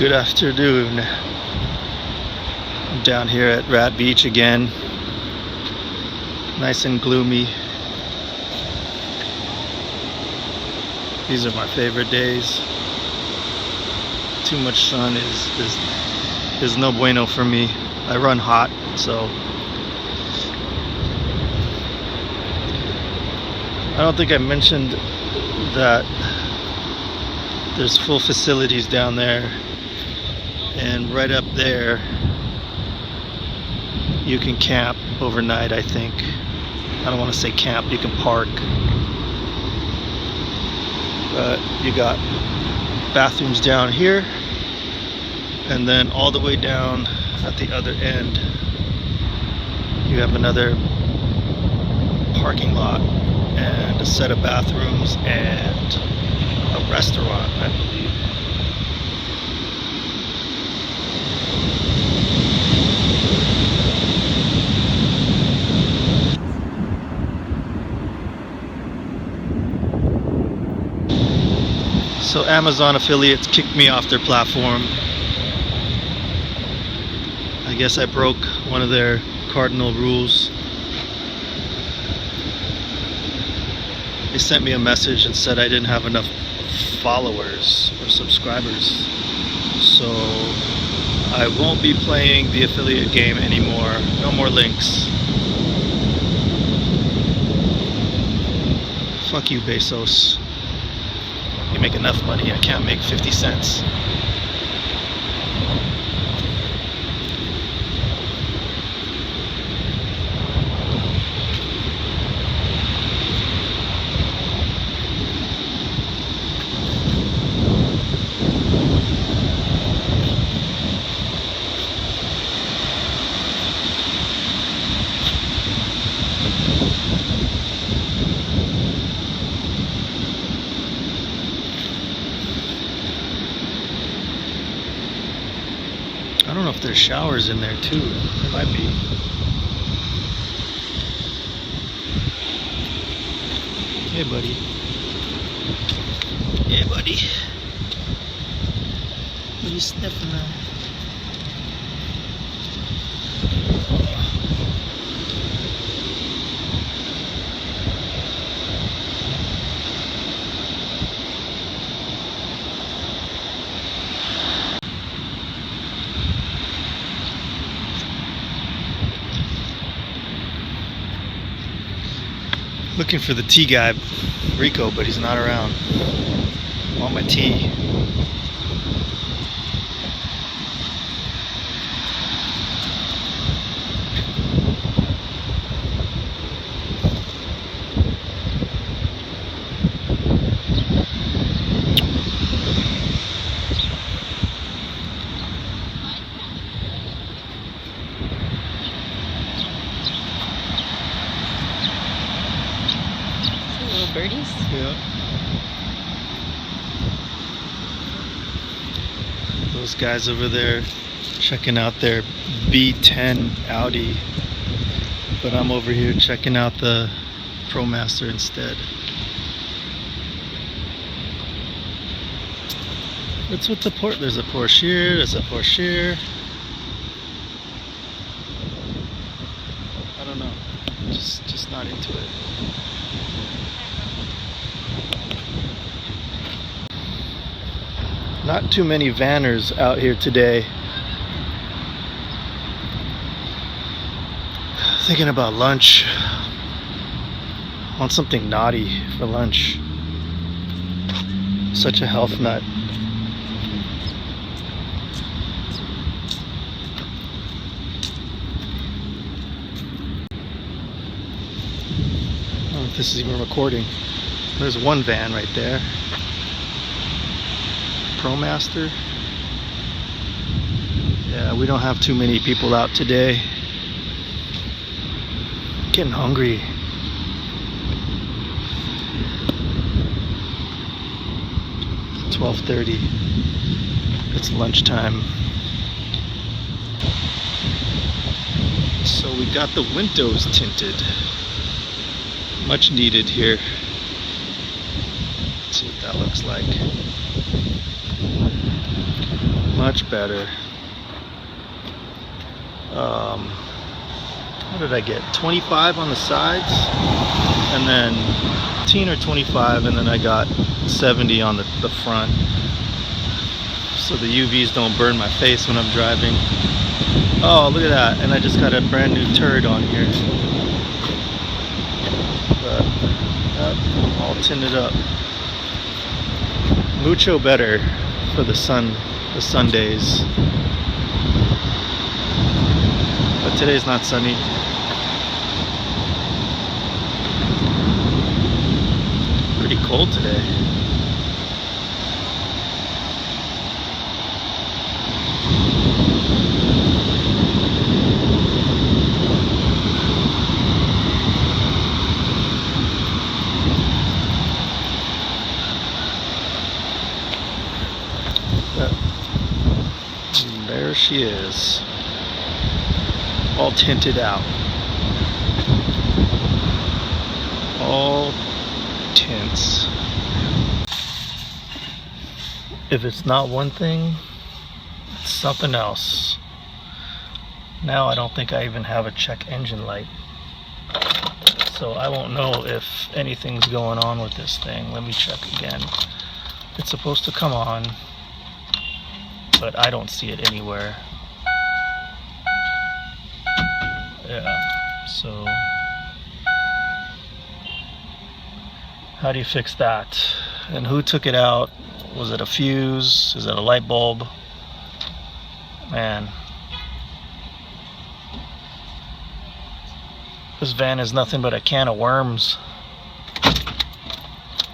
Good afternoon. I'm down here at Rat Beach again. Nice and gloomy. These are my favorite days. Too much sun is no bueno for me. I run hot, so I don't think I mentioned that there's full facilities down there, and right up there you can camp overnight. I think, I don't want to say camp, you can park, but you got bathrooms down here, and then all the way down at the other end you have another parking lot and a set of bathrooms and a restaurant, I believe. So Amazon affiliates kicked me off their platform. I guess I broke one of their cardinal rules. They sent me a message and said I didn't have enough followers or subscribers, so I won't be playing the affiliate game anymore. No more links. Fuck you, Bezos. You make enough money, I can't make 50 cents. I don't know if there's showers in there too. There might be. Hey, buddy. Hey, buddy. What are you sniffing at? Looking for the tea guy, Rico, but he's not around. I want my tea. Birdies? Yeah. Those guys over there checking out their B10 Audi, but I'm over here checking out the ProMaster instead. What's with the port? There's a Porsche here, there's a Porsche here. I don't know. Just not into it. Not too many vanners out here today. Thinking about lunch. Want something naughty for lunch. Such a health nut. I don't know if this is even recording. There's one van right there. ProMaster. Yeah, we don't have too many people out today. Getting hungry. It's 12:30. It's lunchtime. So we got the windows tinted. Much needed here. Let's see what that looks like. Much better. What did I get? 25 on the sides, and then 15 or 25, and then I got 70 on the front, so the UVs don't burn my face when I'm driving. Oh, look at that. And I just got a brand new turd on here. But, all tinted up. Mucho better for the sun days. But today's not sunny. Pretty cold today. There she is, all tinted out, all tints. If it's not one thing, it's something else. Now I don't think I even have a check engine light, so I won't know if anything's going on with this thing. Let me check again. It's supposed to come on, but I don't see it anywhere. Yeah, so how do you fix that? And who took it out? Was it a fuse? Is it a light bulb? Man, this van is nothing but a can of worms.